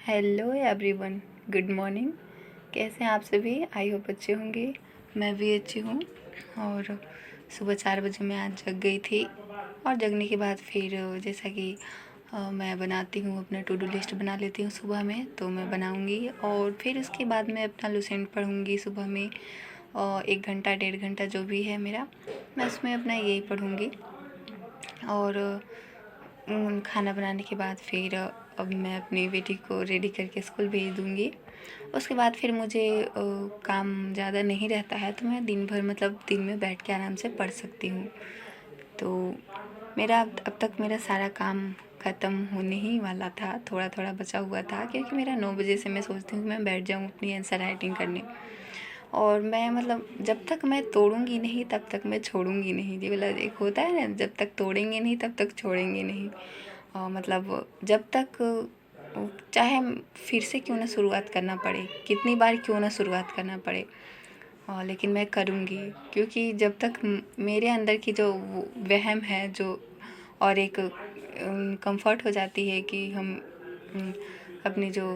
Hello everyone, good morning. कैसे हैं आप सभी? आई होप अच्छे होंगे। मैं भी अच्छी हूँ। और सुबह 4 बजे मैं आज जग गई थी और जगने के बाद फिर जैसा कि मैं बनाती हूँ, अपना टू डू लिस्ट बना लेती हूँ सुबह में, तो मैं बनाऊँगी और फिर उसके बाद मैं अपना लुसेंट पढ़ूँगी सुबह में। और 1 घंटा 1.5 घंटा जो भी है मेरा, मैं उसमें अपना यही पढ़ूँगी। और खाना बनाने के बाद फिर अब मैं अपनी बेटी को रेडी करके स्कूल भेज दूँगी। उसके बाद फिर मुझे काम ज़्यादा नहीं रहता है, तो मैं दिन भर मतलब दिन में बैठ के आराम से पढ़ सकती हूँ। तो मेरा अब तक मेरा सारा काम ख़त्म होने ही वाला था, थोड़ा थोड़ा बचा हुआ था, क्योंकि मेरा 9 बजे से मैं सोचती हूँ कि मैं बैठ जाऊँ अपनी आंसर राइटिंग करने। और मैं मतलब जब तक मैं तोड़ूंगी नहीं तब तक मैं छोड़ूंगी नहीं। जी वाला एक होता है ना, जब तक तोड़ेंगे नहीं तब तक छोड़ेंगे नहीं। और मतलब जब तक चाहे फिर से क्यों ना शुरुआत करना पड़े, कितनी बार क्यों ना शुरुआत करना पड़े, लेकिन मैं करूँगी। क्योंकि जब तक मेरे अंदर की जो वहम है जो, और एक कंफर्ट हो जाती है कि हम अपनी जो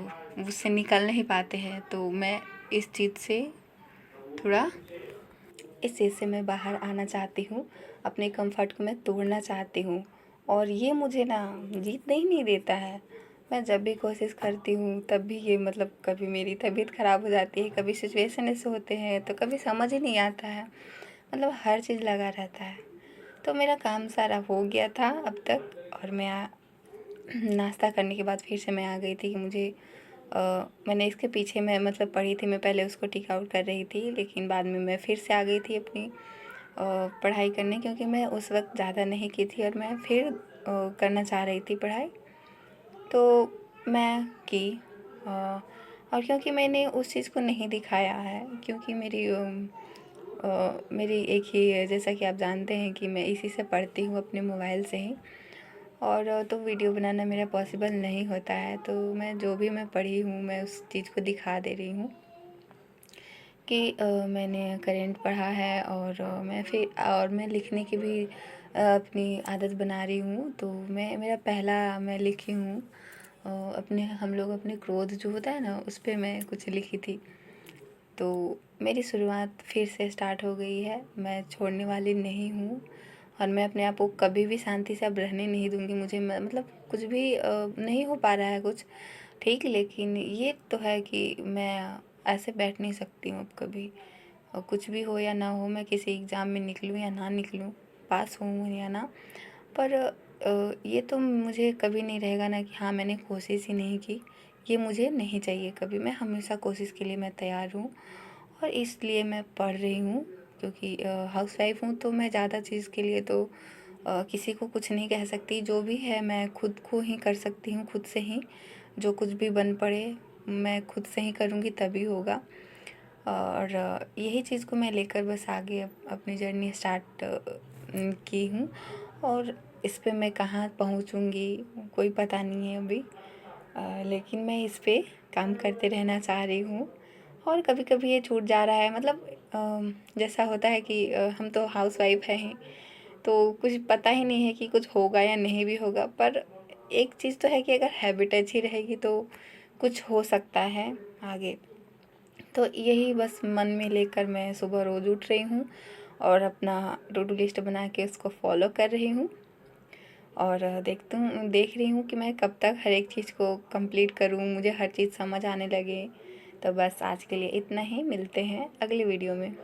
उससे निकल नहीं पाते हैं, तो मैं इस चीज़ से थोड़ा इस चीज़ से मैं बाहर आना चाहती हूँ। अपने कंफर्ट को मैं तोड़ना चाहती हूँ और ये मुझे ना जीतने ही नहीं देता है। मैं जब भी कोशिश करती हूँ तब भी ये मतलब कभी मेरी तबीयत ख़राब हो जाती है, कभी सिचुएशन ऐसे होते हैं, तो कभी समझ ही नहीं आता है। मतलब हर चीज़ लगा रहता है। तो मेरा काम सारा हो गया था अब तक, और मैं नाश्ता करने के बाद फिर से मैं आ गई थी कि मुझे मैंने इसके पीछे मैं मतलब पढ़ी थी, मैं पहले उसको टिक आउट कर रही थी, लेकिन बाद में मैं फिर से आ गई थी अपनी पढ़ाई करने, क्योंकि मैं उस वक्त ज़्यादा नहीं की थी और मैं फिर करना चाह रही थी पढ़ाई। तो मैं की और क्योंकि मैंने उस चीज़ को नहीं दिखाया है, क्योंकि मेरी एक ही, जैसा कि आप जानते हैं कि मैं इसी से पढ़ती हूँ अपने मोबाइल से ही। और तो वीडियो बनाना मेरा पॉसिबल नहीं होता है, तो मैं जो भी मैं पढ़ी हूँ मैं उस चीज़ को दिखा दे रही हूँ कि मैंने करेंट पढ़ा है। और मैं लिखने की भी अपनी आदत बना रही हूँ। तो मेरा पहला मैं लिखी हूँ अपने, हम लोग अपने क्रोध जो होता है ना, उस पर मैं कुछ लिखी थी। तो मेरी शुरुआत फिर से स्टार्ट हो गई है, मैं छोड़ने वाली नहीं हूँ। और मैं अपने आप को कभी भी शांति से अब रहने नहीं दूँगी। मुझे मतलब कुछ भी नहीं हो पा रहा है कुछ ठीक, लेकिन ये तो है कि मैं ऐसे बैठ नहीं सकती हूँ अब कभी। और कुछ भी हो या ना हो, मैं किसी एग्ज़ाम में निकलूँ या ना निकलूँ, पास हूँ या ना, पर ये तो मुझे कभी नहीं रहेगा ना कि हाँ मैंने कोशिश ही नहीं की। ये मुझे नहीं चाहिए कभी। मैं हमेशा कोशिश के लिए मैं तैयार हूँ और इसलिए मैं पढ़ रही हूँ। क्योंकि हाउसवाइफ हूँ तो मैं ज़्यादा चीज़ के लिए तो किसी को कुछ नहीं कह सकती। जो भी है मैं खुद को ही कर सकती हूँ, खुद से ही जो कुछ भी बन पड़े मैं खुद से ही करूँगी तभी होगा। और यही चीज़ को मैं लेकर बस आगे अपनी जर्नी स्टार्ट की हूँ। और इस पे मैं कहाँ पहुँचूँगी कोई पता नहीं है अभी, लेकिन मैं इस पे काम करते रहना चाह रही हूँ। और कभी कभी ये छूट जा रहा है, मतलब जैसा होता है कि हम तो हाउसवाइफ हैं, तो कुछ पता ही नहीं है कि कुछ होगा या नहीं भी होगा। पर एक चीज़ तो है कि अगर हैबिट अच्छी रहेगी तो कुछ हो सकता है आगे। तो यही बस मन में लेकर मैं सुबह रोज़ उठ रही हूँ और अपना टू डू लिस्ट बना के उसको फॉलो कर रही हूँ। और देख रही हूँ कि मैं कब तक हर एक चीज़ को कंप्लीट करूँ, मुझे हर चीज़ समझ आने लगे। तो बस आज के लिए इतना ही, मिलते हैं अगली वीडियो में।